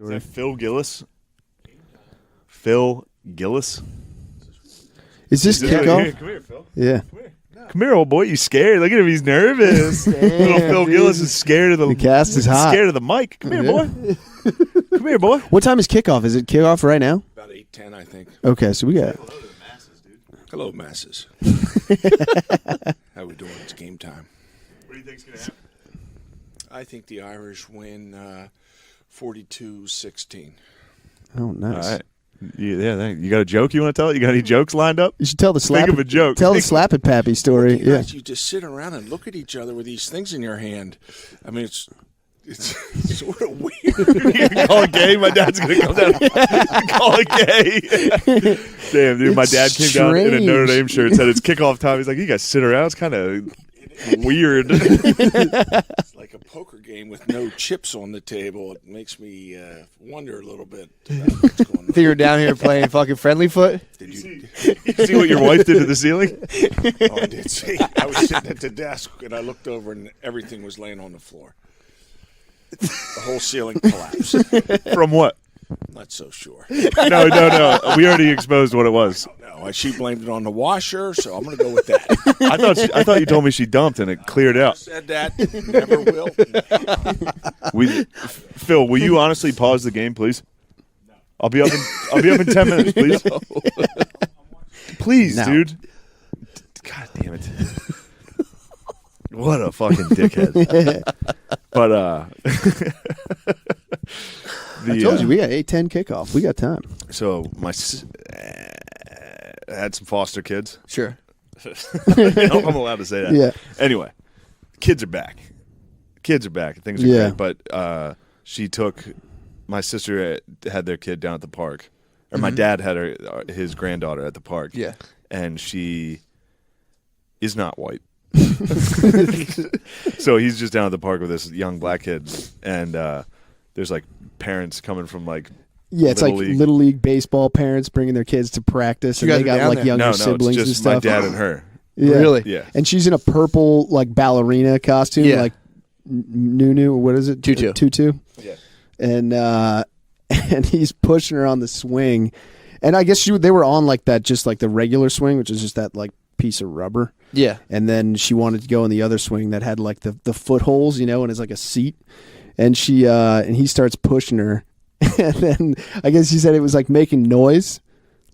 Is that Phil Gillis? Phil Gillis? Is this kickoff? Come here, Phil. Yeah. Come here, old boy. You scared? Look at him. He's nervous. Little Phil Gillis is scared of The cast is hot. Scared of the mic. Come here, boy. Come here, boy. What time is kickoff? Is it kickoff right now? About 8:10, I think. Okay, so we got. Hello, masses. How we doing? It's game time. What do you think's gonna happen? I think the Irish win 42-16. Oh, nice. All right. Yeah, you got a joke you want to tell? You got any jokes lined up? You should tell the slap. Think of a joke. Tell the slap it, Pappy story. You Yeah. guys, you just sit around and look at each other with these things in your hand. I mean, it's sort of weird. You call it gay? My dad's going to come down and call it gay. Damn, dude. My dad came down in a Notre Dame shirt, said it's kickoff time. He's like, you guys sit around. It's kind of weird. It's like a poker game with no chips on the table. It makes me wonder a little bit about what's going on. I think you're down here playing fucking friendly foot. Did You see what your wife did to the ceiling? Oh, I did see. I was sitting at the desk and I looked over and everything was laying on the floor. The whole ceiling collapsed. From what? Not so sure. No. We already exposed what it was. No, she blamed it on the washer, so I'm going to go with that. I thought you told me she dumped and it cleared out. Said that. Never will. Phil, will you honestly pause the game, please? No. I'll be up in 10 minutes, please. No. Please, No. dude. God damn it. What a fucking dickhead. But I told you we got 8:10 kickoff. We got time. So I had some foster kids. Sure. I'm allowed to say that. Yeah. Anyway, kids are back. Things are great. But she took my sister had their kid down at the park, or my dad had his granddaughter at the park. Yeah. And she is not white. So he's just down at the park with this young black kid, and there's like parents coming from like. Yeah, it's like Little League baseball parents bringing their kids to practice, and You they guys are got down like there? younger No, siblings it's and just stuff. my dad and her. Yeah. Really? Yeah. And she's in a purple like ballerina costume, Yeah. like Nunu. What is it? Tutu. Yeah. And he's pushing her on the swing, and I guess they were on like that, just like the regular swing, which is just that like piece of rubber. Yeah. And then she wanted to go on the other swing that had like the footholes, and it's like a seat. And she and he starts pushing her, and then I guess he said it was like making noise.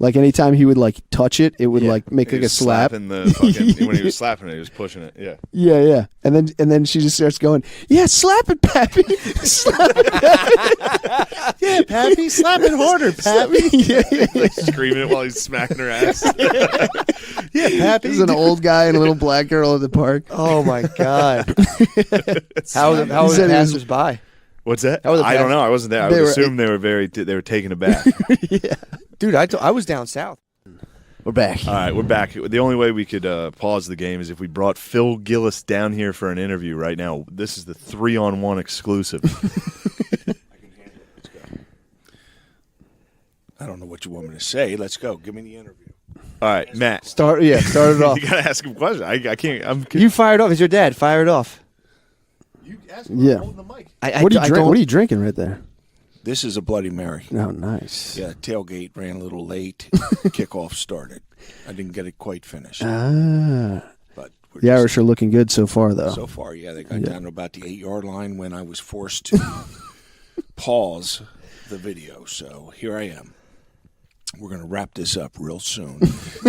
Like anytime he would like touch it, it would like make like a slap. When he was slapping it, he was pushing it. Yeah. Yeah. And then she just starts going, "Yeah, slap it, Pappy. Slap it, Pappy. Yeah, Pappy, slap it harder, Pappy. Yeah. Like screaming it while he's smacking her ass. Yeah, Pappy. There's an old guy and a little black girl at the park. Oh my God. How was He said the it was- passers-by? What's that? How was the I don't know. I wasn't there. I They would were- assume they were taken aback. Yeah. Dude, I was down south. We're back. All right, we're back. The only way we could pause the game is if we brought Phil Gillis down here for an interview right now. This is the 3-on-1 exclusive. Let's go. I don't know what you want me to say. Let's go. Give me the interview. All right, Matt. Start it off. You got to ask him a question. I can't. You fired off. It's your dad. Fire it off. You ask Yeah. holding the mic. What are you drinking right there? This is a Bloody Mary. Oh, nice. Yeah, tailgate ran a little late. Kickoff started. I didn't get it quite finished. Ah. But we're The Irish are looking good so far, though. so far, yeah, they got down to about the 8-yard line when I was forced to pause the video. So here I am. We're going to wrap this up real soon.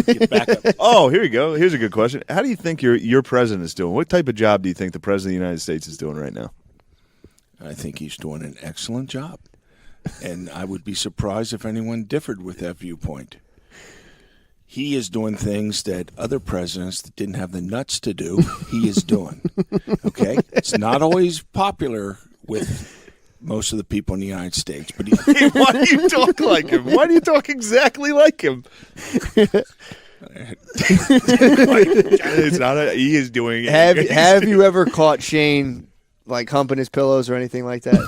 Get back up. Oh, here you go. Here's a good question. How do you think your president is doing? What type of job do you think the president of the United States is doing right now? I think he's doing an excellent job. And I would be surprised if anyone differed with that viewpoint. He is doing things that other presidents that didn't have the nuts to do, he is doing. Okay? It's not always popular with most of the people in the United States. But Why do you talk like him? Why do you talk exactly like him? It's not. He is doing. Have you ever caught Shane like humping his pillows or anything like that?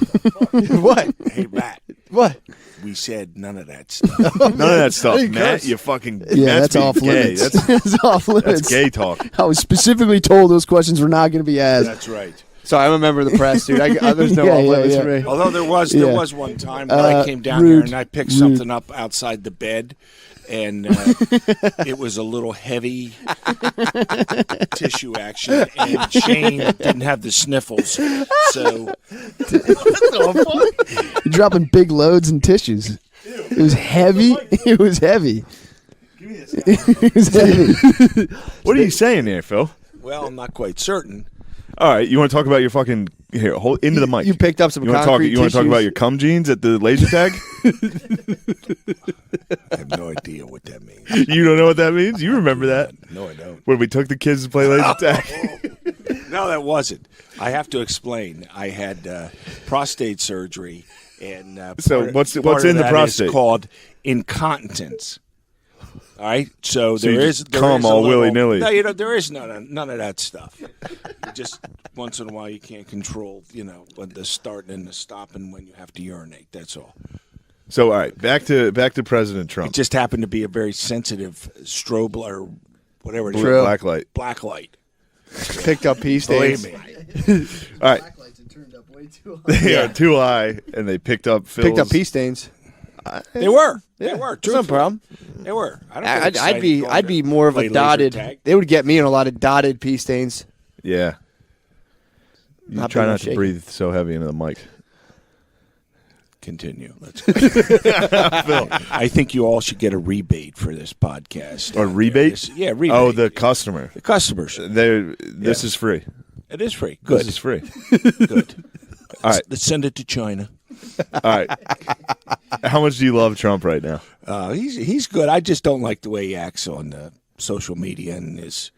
What? hey, Matt, What? we said none of that stuff. None of that stuff, didn't Matt. curse. You fucking. Yeah, Matt's that's off being gay. limits. That's That's off limits. gay talk. I was specifically told those questions were not going to be asked. That's right. So I'm a member of the press, dude. There's no Yeah, off limits yeah. for me. Although there was one time where I came down rude. there and I picked something up outside the bed, and it was a little heavy tissue action, and Shane didn't have the sniffles, so You're dropping big loads and tissues. It was heavy. It was heavy. It was heavy. What are you saying there, Phil? well, I'm not quite certain. All right, you want to talk about your fucking here? Hold into the mic. You picked up some You want to talk? concrete You want to talk tissues. about your cum jeans at the laser tag? I have no idea what that means. You don't know what that means? You remember that No, I don't. when we took the kids to play laser tag? No, that wasn't. I have to explain. I had prostate surgery, and So part- what's part in of the that prostate? is called incontinence. All right, so So you there just is there cum is a all little- willy-nilly. No, there is none of that stuff. You just once in a while you can't control, when the starting and the stopping when you have to urinate. That's all. So all right, back to President Trump. It just happened to be a very sensitive strobe or whatever it is. True. Black light. Black light. Picked up pee Believe stains. me. All right, they are too high, and they picked up Phil's. Picked up pee stains. They were. They Yeah, were. it's no truthfully. problem. They were. I don't get I'd be excited I'd be going to more of play a laser dotted. tag. They would get me in a lot of dotted pee stains. Yeah. You Not try being not to shaken. breathe so heavy into the mic. Continue. Let's go. I think you all should get a rebate for this podcast. Or rebate? Yeah, rebate. Oh, the customer. the customers. This is free. It is free. Good. This is free. Good. All right. Let's send it to China. All right. How much do you love Trump right now? He's good. I just don't like the way he acts on social media and his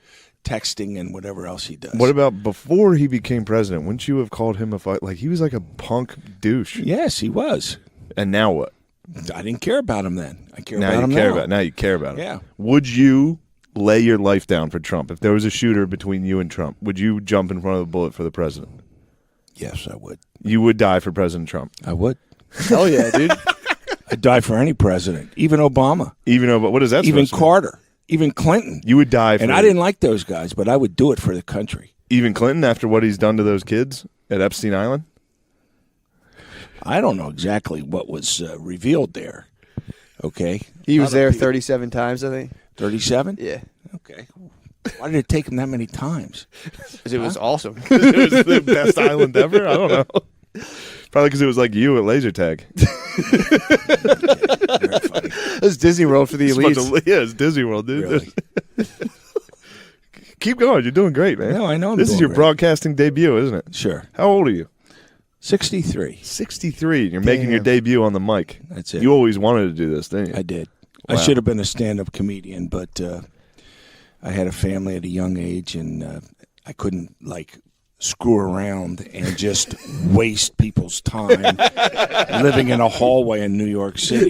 texting and whatever else he does. What about before he became president? Wouldn't you have called him like he was like a punk douche? Yes, he was. And now what? I didn't care about him then. I care Now about you him care now. about. Now you care about him. Yeah. Would you lay your life down for Trump if there was a shooter between you and Trump? Would you jump in front of the bullet for the president? Yes, I would. You would die for President Trump, I would. Hell yeah, dude. I'd die for any president, even Obama, even though. But what is that? even supposed to mean? Carter, even Clinton. You would die for. And I didn't like those guys, but I would do it for the country. even Clinton after what he's done to those kids at Epstein Island. I don't know exactly what was revealed there. Okay. He was there 37 times, I think. 37? Yeah. Okay. Why did it take him that many times? Because it was awesome. It was the best island ever. I don't know. Probably because it was like you at laser tag. Very funny. It was Disney World for the It's a bunch elites. yeah, it's Disney World, dude. Really. Keep going. You're doing great, man. No, I know I'm This is doing your great. broadcasting debut, isn't it? Sure. How old are you? 63. 63. You're making your debut on the mic. That's it. You always wanted to do this, didn't you? I did. Wow. I should have been a stand-up comedian, but I had a family at a young age, and I couldn't, screw around and just waste people's time living in a hallway in New York City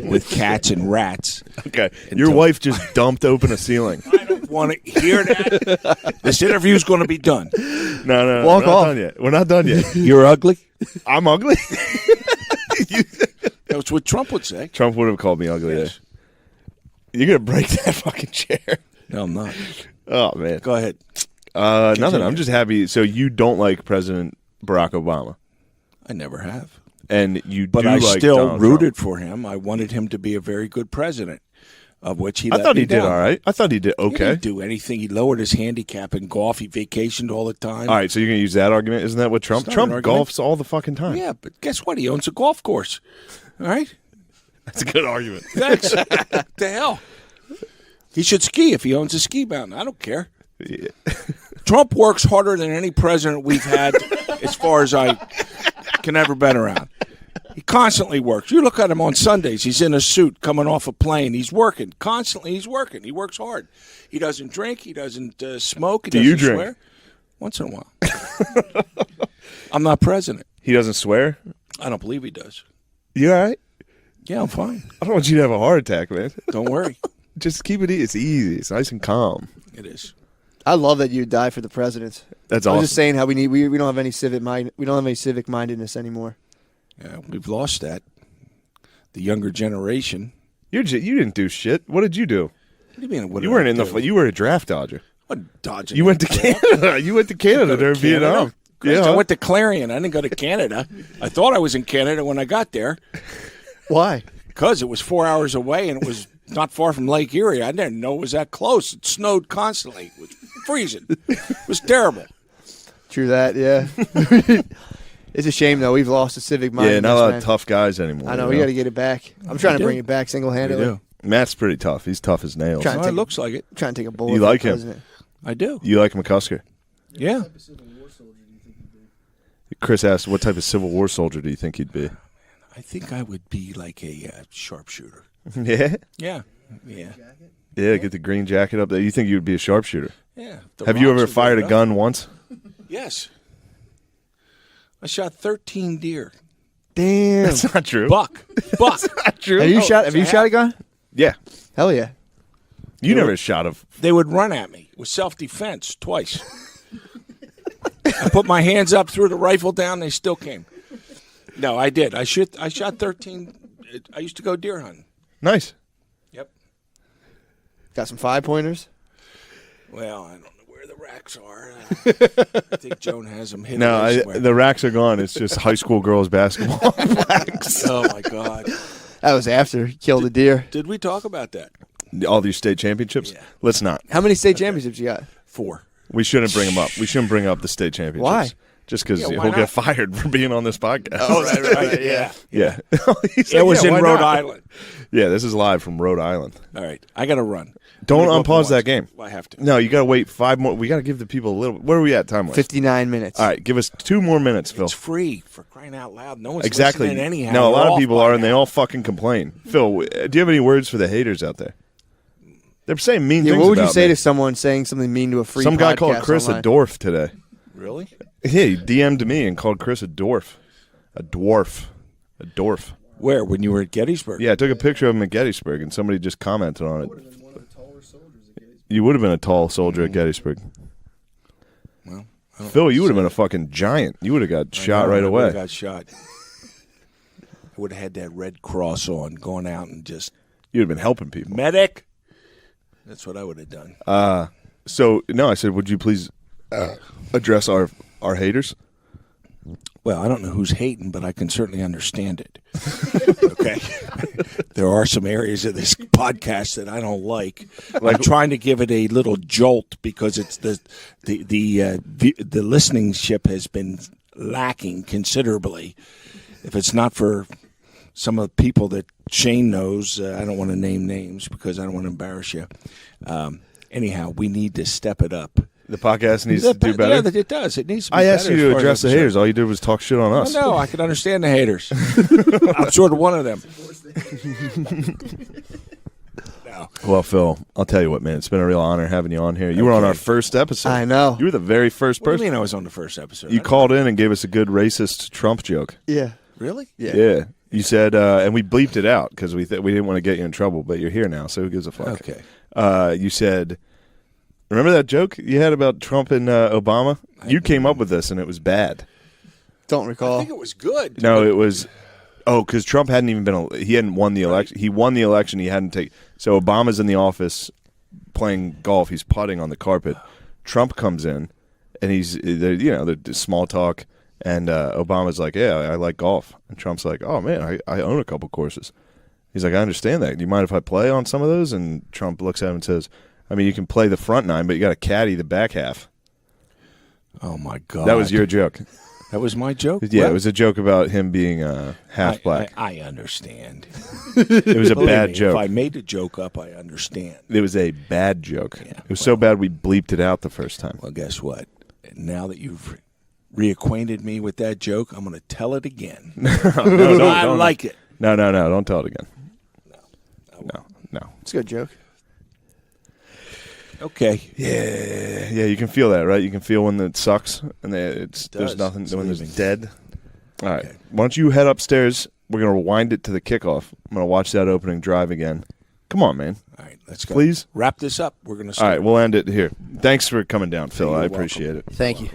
with cats and rats. Okay. Your wife just dumped open a ceiling. I don't want to hear that. This interview's going to be done. No. Walk we're not off. done yet. We're not done yet. You're ugly? I'm ugly? That's what Trump would say. Trump would have called me ugly. Yes. You're going to break that fucking chair. No, I'm not. Oh, man. Go ahead. Nothing. I'm just happy. So you don't like President Barack Obama. I never have. And you But do I like still Donald rooted Trump. for him. I wanted him to be a very good president, of which he I let thought me he did down. all right. I thought he did He okay. didn't do anything. He lowered his handicap in golf. He vacationed all the time. All right, so you're going to use that argument? Isn't that what Trump? It's not an Trump argument. golfs all the fucking time. Yeah, but guess what? He owns a golf course. All right? That's a good argument. Thanks. The hell? He should ski if he owns a ski mountain. I don't care. Yeah. Trump works harder than any president we've had as far as I can ever been around. He constantly works. You look at him on Sundays. He's in a suit coming off a plane. He's working. Constantly he's working. He works hard. He doesn't drink. He doesn't smoke. He Do doesn't you drink? swear. Once in a while. I'm not president. He doesn't swear? I don't believe he does. You all right? Yeah, I'm fine. I don't want you to have a heart attack, man. Don't worry. Just keep it easy. It's easy. It's nice and calm. It is. I love that you die for the presidents. That's I was awesome. just saying how we don't have any civic mind. We don't have any civic mindedness anymore. Yeah, we've lost that. The younger generation. You didn't do shit. What did you do? What do you mean? What You did weren't I in the. do? You were a draft dodger. I'm dodging. You went to Canada. You went to Canada during Vietnam. Yeah, Yeah. I went to Clarion. I didn't go to Canada. I thought I was in Canada when I got there Why? because it was 4 hours away and it was not far from Lake Erie. I didn't know it was that close. It snowed constantly. It was freezing. It was terrible. True that, yeah. It's a shame, though. We've lost the civic mind. Yeah, in not a this, lot man. of tough guys anymore. I know. you We got to get it back. I'm trying to do. bring it back single-handedly. We do. Matt's pretty tough. He's tough as nails. Trying to Well, it take looks like it. trying to take a bullet. You for like the him? president. I do. You like McCusker? Yeah. Chris asked, what type of Civil War soldier do you think he'd be? I think I would be like a sharpshooter. Yeah? Yeah. Yeah. Yeah, get the green jacket up there. You think you would be a sharpshooter? Yeah. The Have you rocks ever are fired a good gun once? enough. Yes. I shot 13 deer. Damn. That's not true. Buck. not true. Have you Oh, shot? Have you I shot a gun? Yeah. Hell yeah. You never shot a... They would run at me. It was self-defense twice. I put my hands up, threw the rifle down, they still came. No, I did. I shot 13. I used to go deer hunting. Nice. Yep. Got some 5-pointers. Well, I don't know where the racks are. I think Joan has them hidden No, somewhere. the racks are gone. It's just high school girls basketball racks. Oh, my God. That was after he killed a deer. Did we talk about that? All these state championships? Yeah. Let's not. How many state championships you got? 4. We shouldn't bring them up. We shouldn't bring up the state championships. Why? Just because Yeah, he'll why not? get fired for being on this podcast. Oh, right. Yeah. yeah. It was in Rhode Island. Yeah, this is live from Rhode Island. All right. I got to run. Don't I'm gonna go unpause up that once. game. I have to. No, you got to wait 5 more. We got to give the people a little. Where are we at time-wise? 59 minutes. All right, give us 2 more minutes, Phil. It's free for crying out loud. No one's Exactly. listening anyhow. No, a They're lot of off people by are, and they now. all fucking complain. Phil, do you have any words for the haters out there? They're saying mean Yeah, things what would you about say me. to someone saying something mean to a free Some guy podcast called Chris online? a dwarf today. Really? Yeah, he DM'd me and called Chris a dwarf. A dwarf. A dwarf. Where? When you were at Gettysburg? Yeah, I took a picture of him at Gettysburg, and somebody just commented on it. You would have been a tall soldier at Gettysburg. Well, I don't Phil, you would have been a fucking giant. You would have got shot right I away. would've got shot. I would have had that Red Cross on, going out and just You would have been helping people. medic. That's what I would have done. So, no, I said, would you please address our haters? Well, I don't know who's hating, but I can certainly understand it. Okay, there are some areas of this podcast that I don't like. I'm trying to give it a little jolt because it's the listening ship has been lacking considerably. If it's not for some of the people that Shane knows, I don't want to name names because I don't want to embarrass you. Anyhow, we need to step it up. The podcast needs to do better? Yeah, it does. It needs to be I asked better you as to far address as the I'm haters. concerned. All you did was talk shit on us. No, I can understand the haters. I'm sort of one of them. No. Well, Phil, I'll tell you what, man. It's been a real honor having you on here. You were on our first episode. I know. You were the very first What do you person. mean I was on the first episode? You called in and gave us a good racist Trump joke. Yeah. Really? Yeah. You said, and we bleeped it out because we didn't want to get you in trouble, but you're here now, so who gives a fuck? Okay. You said, remember that joke you had about Trump and Obama? You came up with this, and it was bad. Don't I recall. think it was good. No, it was. Oh, because Trump hadn't even been. He hadn't won the election. He won the election. He hadn't taken. So Obama's in the office playing golf. He's putting on the carpet. Trump comes in, and they're small talk. And Obama's like, "Yeah, I like golf." And Trump's like, "Oh man, I own a couple courses." He's like, "I understand that. Do you mind if I play on some of those?" And Trump looks at him and says, "I mean, you can play the front 9, but you got to caddy the back half." Oh, my God. That was your joke. That was my joke? Yeah, Well, it was a joke about him being half black. I understand. It was a Believe bad me, joke. If I made a joke up, I understand. It was a bad joke. Yeah, It was so bad we bleeped it out the first time. Well, guess what? Now that you've reacquainted me with that joke, I'm going to tell it again. No, I don't. like it. No, don't tell it again. No. It's a good joke. Okay. Yeah, you can feel that, right? You can feel when it sucks and there's does. nothing, It's when leaving. there's dead. All right. Okay. Why don't you head upstairs? We're going to rewind it to the kickoff. I'm going to watch that opening drive again. Come on, man. All right, let's go. Please? Wrap this up. We're going to All start. right, we'll end it here. Thanks for coming down, Phil. You're I welcome. appreciate it. Thank you.